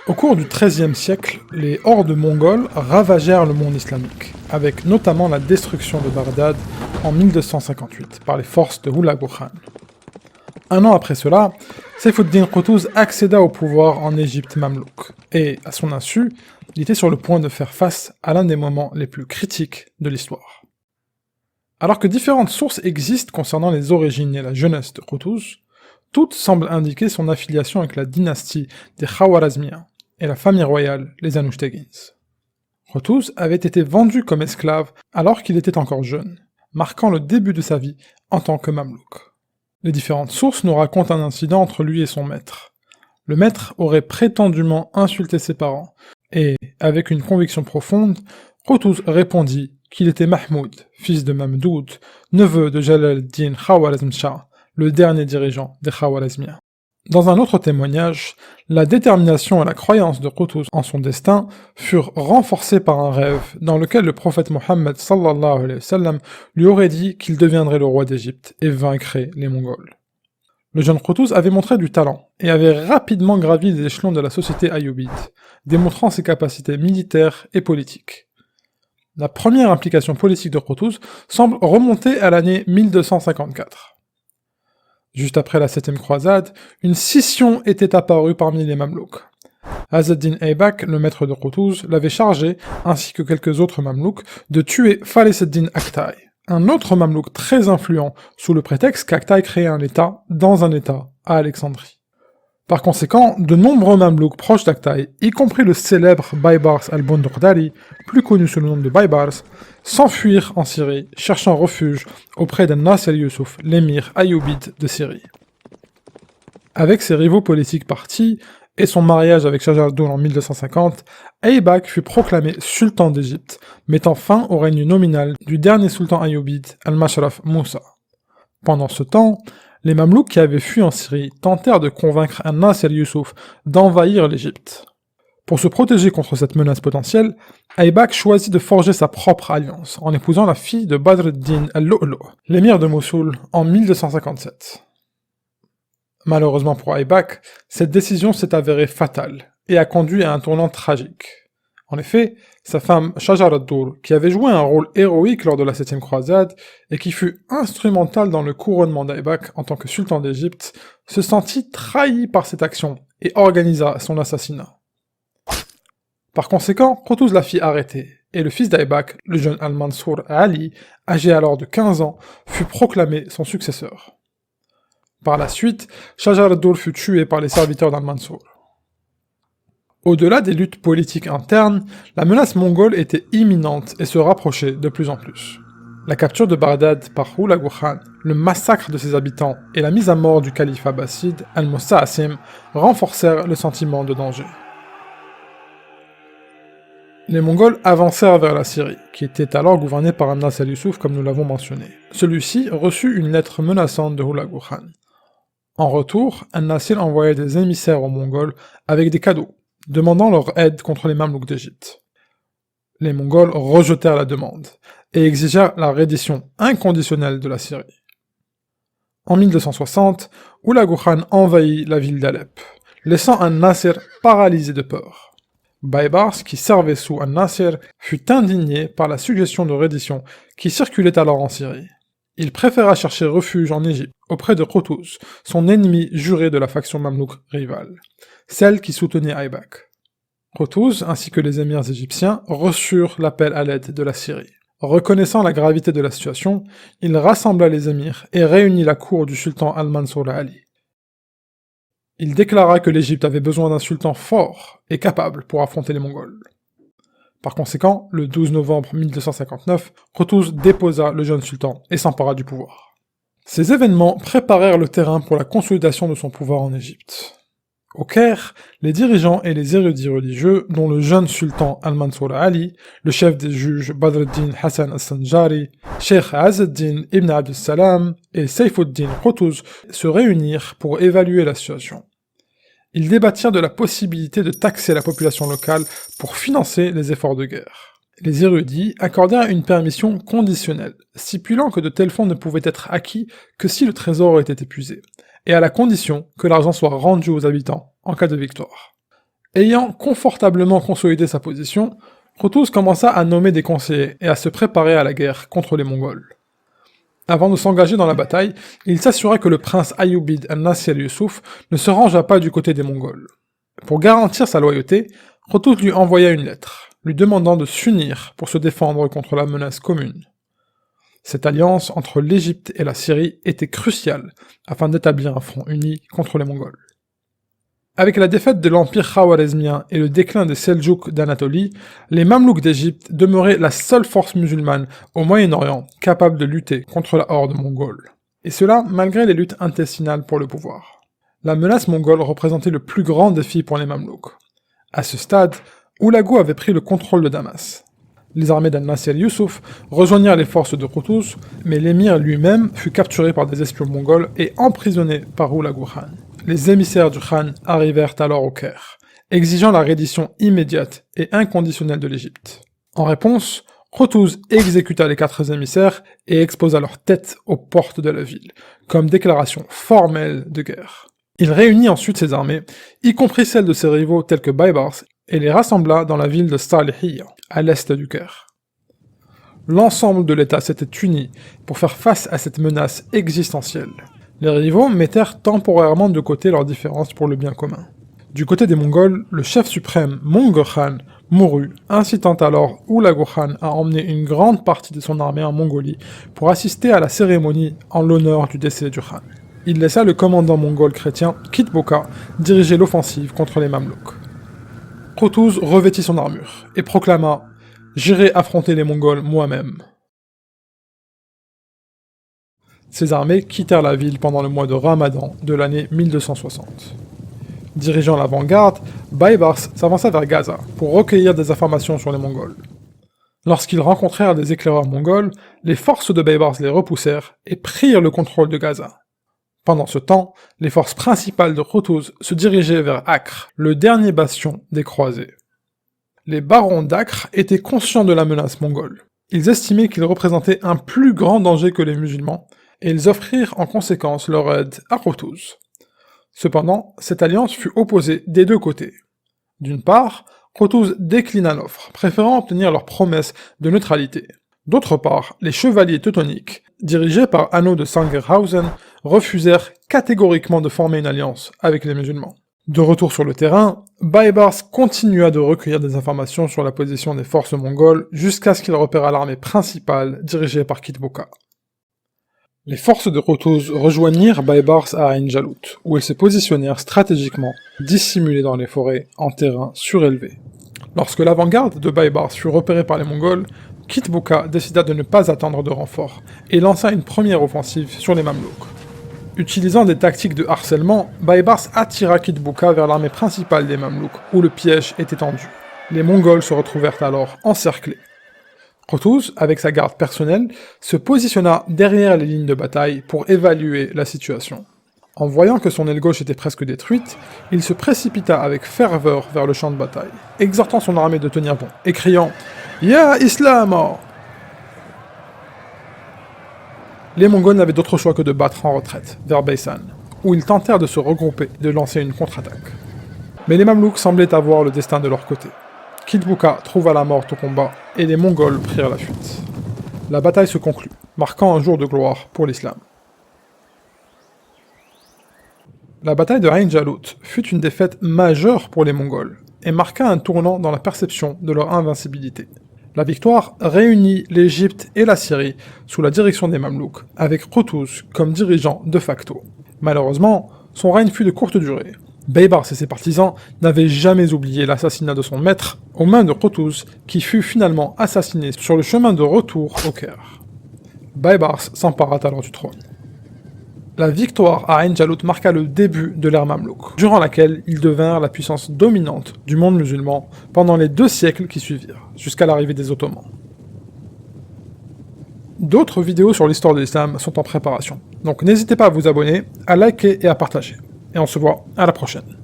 Au cours du XIIIe siècle, les hordes mongoles ravagèrent le monde islamique, avec notamment la destruction de Bagdad en 1258 par les forces de Hulagu Khan. Un an après cela, Saifuddin Qutuz accéda au pouvoir en Égypte mamelouk, et, à son insu, il était sur le point de faire face à l'un des moments les plus critiques de l'histoire. Alors que différentes sources existent concernant les origines et la jeunesse de Qutuz, toutes semblent indiquer son affiliation avec la dynastie des Khawarazmiens et la famille royale, les Anouchtaguins. Qutuz avait été vendu comme esclave alors qu'il était encore jeune, marquant le début de sa vie en tant que mamelouk. Les différentes sources nous racontent un incident entre lui et son maître. Le maître aurait prétendument insulté ses parents, et, avec une conviction profonde, Qutuz répondit qu'il était Mahmoud, fils de Mamdoud, neveu de Jalal ad-Din Khawarazm-Shah, le dernier dirigeant des Khawarazmiens. Dans un autre témoignage, la détermination et la croyance de Qutuz en son destin furent renforcées par un rêve dans lequel le prophète Mohammed sallallahu alayhi wa sallam lui aurait dit qu'il deviendrait le roi d'Égypte et vaincrait les Mongols. Le jeune Qutuz avait montré du talent et avait rapidement gravi les échelons de la société ayyubide, démontrant ses capacités militaires et politiques. La première implication politique de Qutuz semble remonter à l'année 1254. Juste après la 7e croisade, une scission était apparue parmi les Mamelouks. Azz-ad-Din Aybak, le maître de Qutuz, l'avait chargé, ainsi que quelques autres Mamelouks, de tuer Faris ad-Din Aktay, un autre Mamelouk très influent, sous le prétexte qu'Aktay créait un État dans un État à Alexandrie. Par conséquent, de nombreux Mamelouks proches d'Aktay, y compris le célèbre Baybars al-Bundurdari, plus connu sous le nom de Baybars, s'enfuirent en Syrie, cherchant refuge auprès d'An-Nasir Yusuf, l'émir ayyubide de Syrie. Avec ses rivaux politiques partis, et son mariage avec Shah Jar-Dûn en 1250, Aybak fut proclamé sultan d'Égypte, mettant fin au règne nominal du dernier sultan ayyubide, Al-Mashraf Moussa. Pendant ce temps, les Mamelouks qui avaient fui en Syrie tentèrent de convaincre An-Nasir Yusuf d'envahir l'Égypte. Pour se protéger contre cette menace potentielle, Aybak choisit de forger sa propre alliance, en épousant la fille de Badr ad-Din al-Lu'lu', l'émir de Mossoul, en 1257. Malheureusement pour Aybak, cette décision s'est avérée fatale, et a conduit à un tournant tragique. En effet, sa femme Shajar ad-Dur, qui avait joué un rôle héroïque lors de la 7e croisade, et qui fut instrumentale dans le couronnement d'Aybak en tant que sultan d'Égypte, se sentit trahie par cette action, et organisa son assassinat. Par conséquent, Qutuz la fit arrêter, et le fils d'Aybak, le jeune Al-Mansur Ali, âgé alors de 15 ans, fut proclamé son successeur. Par la suite, Shajar ad-Dur fut tué par les serviteurs d'Al-Mansur. Au-delà des luttes politiques internes, la menace mongole était imminente et se rapprochait de plus en plus. La capture de Bagdad par Hulagu Khan, le massacre de ses habitants et la mise à mort du calife abbasside, Al-Musta'sim, renforcèrent le sentiment de danger. Les Mongols avancèrent vers la Syrie, qui était alors gouvernée par An-Nasir Yusuf comme nous l'avons mentionné. Celui-ci reçut une lettre menaçante de Hulagu Khan. En retour, An-Nasir envoyait des émissaires aux Mongols avec des cadeaux, demandant leur aide contre les Mamelouks d'Égypte. Les Mongols rejetèrent la demande, et exigèrent la reddition inconditionnelle de la Syrie. En 1260, Hulagu Khan envahit la ville d'Alep, laissant An-Nasir paralysé de peur. Baybars, qui servait sous An-Nasir, fut indigné par la suggestion de reddition qui circulait alors en Syrie. Il préféra chercher refuge en Égypte, auprès de Qutuz, son ennemi juré de la faction mamelouk rivale, celle qui soutenait Aybak. Qutuz, ainsi que les émirs égyptiens, reçurent l'appel à l'aide de la Syrie. Reconnaissant la gravité de la situation, il rassembla les émirs et réunit la cour du sultan Al-Mansur Ali. Il déclara que l'Égypte avait besoin d'un sultan fort et capable pour affronter les Mongols. Par conséquent, le 12 novembre 1259, Qutuz déposa le jeune sultan et s'empara du pouvoir. Ces événements préparèrent le terrain pour la consolidation de son pouvoir en Égypte. Au Caire, les dirigeants et les érudits religieux, dont le jeune sultan Al-Mansur Ali, le chef des juges Badr ad-Din Hassan al-Sanjari, Cheikh Azz-ad-Din ibn Abd salam et Saifuddin Qutuz se réunirent pour évaluer la situation. Ils débattirent de la possibilité de taxer la population locale pour financer les efforts de guerre. Les érudits accordèrent une permission conditionnelle, stipulant que de tels fonds ne pouvaient être acquis que si le trésor était épuisé, et à la condition que l'argent soit rendu aux habitants en cas de victoire. Ayant confortablement consolidé sa position, Qutuz commença à nommer des conseillers et à se préparer à la guerre contre les Mongols. Avant de s'engager dans la bataille, il s'assura que le prince Ayyubid al-Nasir Yusuf ne se rangea pas du côté des Mongols. Pour garantir sa loyauté, Qutuz lui envoya une lettre, lui demandant de s'unir pour se défendre contre la menace commune. Cette alliance entre l'Égypte et la Syrie était cruciale afin d'établir un front uni contre les Mongols. Avec la défaite de l'empire khawarizmien et le déclin des Seldjouks d'Anatolie, les Mamelouks d'Égypte demeuraient la seule force musulmane au Moyen-Orient capable de lutter contre la horde mongole. Et cela malgré les luttes intestinales pour le pouvoir. La menace mongole représentait le plus grand défi pour les Mamelouks. À ce stade, Hulagu avait pris le contrôle de Damas. Les armées d'Al-Nasir Yusuf rejoignirent les forces de Qutuz, mais l'émir lui-même fut capturé par des espions mongols et emprisonné par Hulagu Khan. Les émissaires du Khan arrivèrent alors au Caire, exigeant la reddition immédiate et inconditionnelle de l'Égypte. En réponse, Qutuz exécuta les 4 émissaires et exposa leurs têtes aux portes de la ville, comme déclaration formelle de guerre. Il réunit ensuite ses armées, y compris celles de ses rivaux tels que Baybars, et les rassembla dans la ville de Salihiyya, à l'est du Caire. L'ensemble de l'État s'était uni pour faire face à cette menace existentielle. Les rivaux mettèrent temporairement de côté leurs différences pour le bien commun. Du côté des Mongols, le chef suprême Mongol Khan mourut, incitant alors Hulagu Khan à emmener une grande partie de son armée en Mongolie pour assister à la cérémonie en l'honneur du décès du Khan. Il laissa le commandant mongol chrétien Kitboka diriger l'offensive contre les Mamelouks. Qutuz revêtit son armure et proclama « J'irai affronter les Mongols moi-même ». Ces armées quittèrent la ville pendant le mois de Ramadan de l'année 1260. Dirigeant l'avant-garde, Baybars s'avança vers Gaza pour recueillir des informations sur les Mongols. Lorsqu'ils rencontrèrent des éclaireurs mongols, les forces de Baybars les repoussèrent et prirent le contrôle de Gaza. Pendant ce temps, les forces principales de Qutuz se dirigeaient vers Acre, le dernier bastion des croisés. Les barons d'Acre étaient conscients de la menace mongole. Ils estimaient qu'ils représentaient un plus grand danger que les musulmans, et ils offrirent en conséquence leur aide à Qutuz. Cependant, cette alliance fut opposée des deux côtés. D'une part, Qutuz déclina l'offre, préférant obtenir leur promesse de neutralité. D'autre part, les chevaliers teutoniques, dirigés par Hanno de Sangerhausen, refusèrent catégoriquement de former une alliance avec les musulmans. De retour sur le terrain, Baybars continua de recueillir des informations sur la position des forces mongoles jusqu'à ce qu'il repéra l'armée principale dirigée par Kitboka. Les forces de Qutuz rejoignirent Baybars à Ain Jalut, où elles se positionnèrent stratégiquement, dissimulées dans les forêts, en terrain surélevé. Lorsque l'avant-garde de Baybars fut repérée par les Mongols, Kitboka décida de ne pas attendre de renfort, et lança une première offensive sur les Mamelouks. Utilisant des tactiques de harcèlement, Baybars attira Kitboka vers l'armée principale des Mamelouks, où le piège était tendu. Les Mongols se retrouvèrent alors encerclés. Qutuz, avec sa garde personnelle, se positionna derrière les lignes de bataille pour évaluer la situation. En voyant que son aile gauche était presque détruite, il se précipita avec ferveur vers le champ de bataille, exhortant son armée de tenir bon, et criant « Ya Islam !» Les Mongols n'avaient d'autre choix que de battre en retraite, vers Beysan, où ils tentèrent de se regrouper et de lancer une contre-attaque. Mais les Mamelouks semblaient avoir le destin de leur côté. Kitboka trouva la mort au combat, et les Mongols prirent la fuite. La bataille se conclut, marquant un jour de gloire pour l'islam. La bataille de Ain Jalut fut une défaite majeure pour les Mongols, et marqua un tournant dans la perception de leur invincibilité. La victoire réunit l'Égypte et la Syrie sous la direction des Mamelouks, avec Qutuz comme dirigeant de facto. Malheureusement, son règne fut de courte durée. Baybars et ses partisans n'avaient jamais oublié l'assassinat de son maître aux mains de Qutuz, qui fut finalement assassiné sur le chemin de retour au Caire. Baybars s'empara alors du trône. La victoire à Ain Jalut marqua le début de l'ère Mamelouk, durant laquelle ils devinrent la puissance dominante du monde musulman pendant les 2 siècles qui suivirent, jusqu'à l'arrivée des Ottomans. D'autres vidéos sur l'histoire de l'islam sont en préparation, donc n'hésitez pas à vous abonner, à liker et à partager. Et on se voit à la prochaine.